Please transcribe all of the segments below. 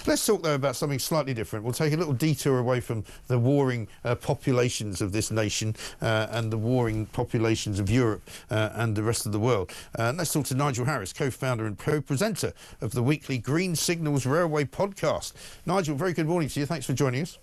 Let's talk, though, about something slightly different. We'll take a little detour away from the warring populations of this nation and the warring populations of Europe and the rest of the world. Let's talk to Nigel Harris, co-founder and co-presenter of the weekly Green Signals Railway podcast. Nigel, very good morning to you. Thanks for joining us.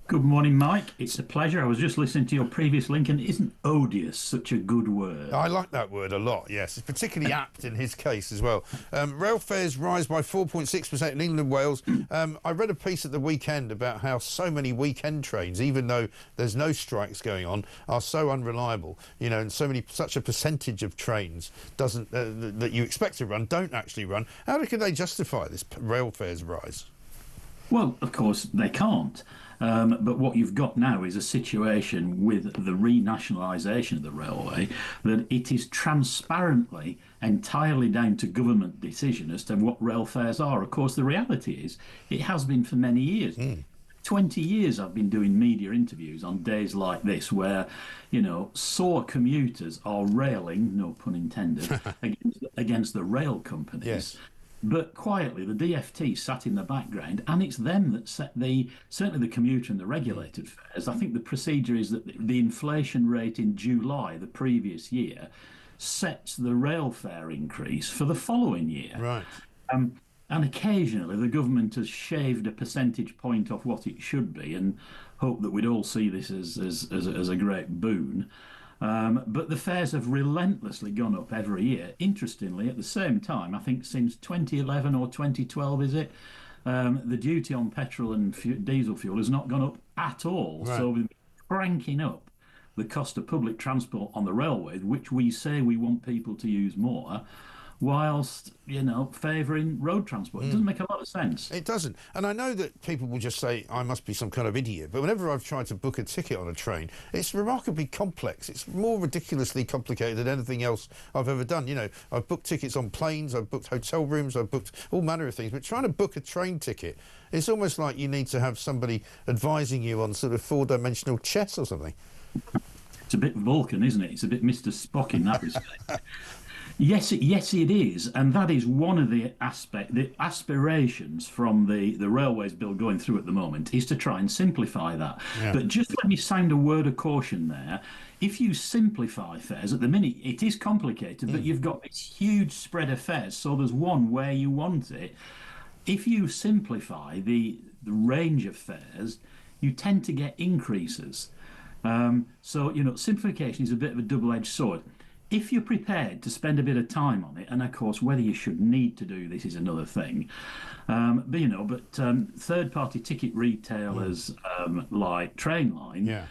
Good morning, Mike. It's a pleasure. I was just listening to your previous link, and isn't odious such a good word? I like that word a lot, yes. It's particularly apt in his case as well. Rail fares rise by 4.6% in England and Wales. I read a piece at the weekend about how so many weekend trains, even though there's no strikes going on, are so unreliable, you know, and such a percentage of trains doesn't that you expect to run don't actually run. How can they justify this rail fares rise? Well, of course, they can't. But what you've got now is a situation with the renationalisation of the railway that it is transparently entirely down to government decision as to what rail fares are. Of course, the reality is it has been for many years. 20 years I've been doing media interviews on days like this where, you know, sore commuters are railing, no pun intended, against the rail companies. Yes. But quietly, the DfT sat in the background, and it's them that set certainly the commuter and the regulated fares. I think the procedure is that the inflation rate in July the previous year sets the rail fare increase for the following year. Right. And occasionally the government has shaved a percentage point off what it should be and hope that we'd all see this as a great boon. But the fares have relentlessly gone up every year. Interestingly, at the same time, I think since 2011 or 2012, is it, the duty on petrol and diesel fuel has not gone up at all. Right. So we've been cranking up the cost of public transport on the railway, which we say we want people to use more, whilst, you know, favouring road transport. It doesn't make a lot of sense. It doesn't. And I know that people will just say, I must be some kind of idiot. But whenever I've tried to book a ticket on a train, it's remarkably complex. It's more ridiculously complicated than anything else I've ever done. You know, I've booked tickets on planes, I've booked hotel rooms, I've booked all manner of things. But trying to book a train ticket, it's almost like you need to have somebody advising you on sort of four-dimensional chess or something. It's a bit Vulcan, isn't it? It's a bit Mr. Spock in that respect. Yes, it is, and that is one of the aspirations from the railways bill going through at the moment is to try and simplify that. Yeah. But just let me sound a word of caution there. If you simplify fares, at the minute it is complicated, but you've got this huge spread of fares, so there's one where you want it. If you simplify the range of fares, you tend to get increases. So, you know, simplification is a bit of a double-edged sword. If you're prepared to spend a bit of time on it, and of course whether you should need to do this is another thing, but third-party ticket retailers like Trainline,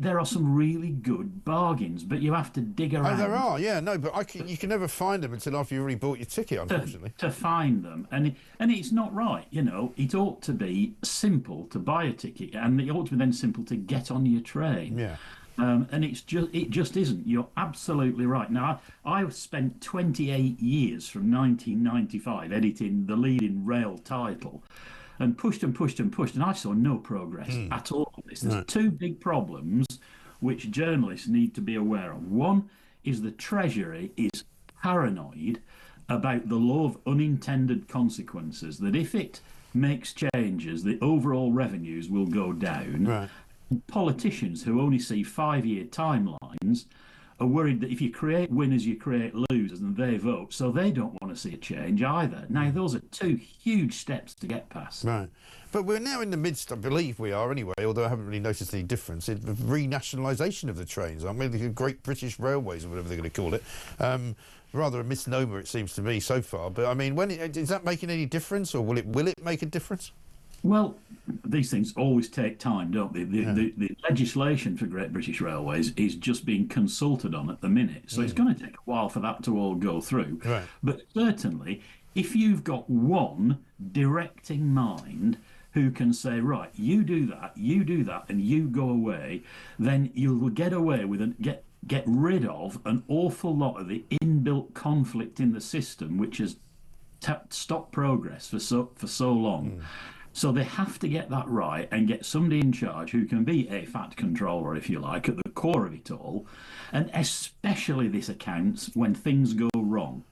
there are some really good bargains, but you have to dig around. Oh, there are, yeah, no, but you can never find them until after you've already bought your ticket, unfortunately. To find them, and it's not right, you know. It ought to be simple to buy a ticket, and it ought to be then simple to get on your train. Yeah. And it just isn't. You're absolutely right. Now, I spent 28 years from 1995 editing the leading rail title, and pushed, and I saw no progress at all on this. There's two big problems which journalists need to be aware of. One is the Treasury is paranoid about the law of unintended consequences, that if it makes changes, the overall revenues will go down. Right. Politicians who only see 5-year timelines are worried that if you create winners, you create losers, and they vote, so they don't want to see a change either. Now, those are two huge steps to get past. Right. But we're now in the midst, I believe we are anyway, although I haven't really noticed any difference, in the renationalisation of the trains. I mean, the Great British Railways, or whatever they're going to call it. Rather a misnomer, it seems to me, so far. But, I mean, is that making any difference, or will it make a difference? Well, these things always take time, don't they? The legislation for Great British Railways is just being consulted on at the minute. So it's going to take a while for that to all go through. Right. But certainly, if you've got one directing mind who can say, right, you do that, and you go away, then you'll get away with get rid of an awful lot of the inbuilt conflict in the system, which has stopped progress for so long. So they have to get that right and get somebody in charge who can be a fat controller, if you like, at the core of it all. And especially this accounts when things go wrong.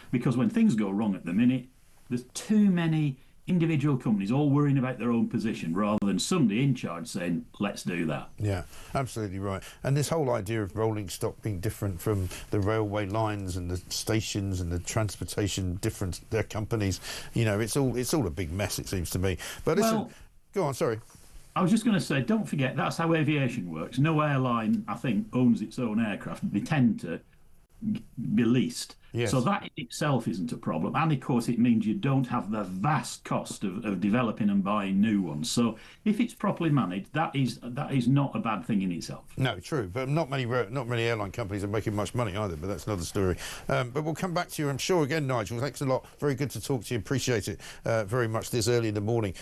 Because when things go wrong at the minute, there's too many individual companies all worrying about their own position rather than somebody in charge saying, let's do that. Yeah, absolutely right. And this whole idea of rolling stock being different from the railway lines and the stations and the transportation different their companies, you know, it's all a big mess, it seems to me. But listen, Well, go on, sorry. I was just going to say, don't forget, that's how aviation works. No airline, I think, owns its own aircraft. They tend to be leased. Yes. So that in itself isn't a problem. And of course, it means you don't have the vast cost of developing and buying new ones. So if it's properly managed, that is not a bad thing in itself. No, true, but not many airline companies are making much money either, but that's another story. But we'll come back to you, I'm sure, again, Nigel. Thanks a lot. Very good to talk to you. Appreciate it very much this early in the morning.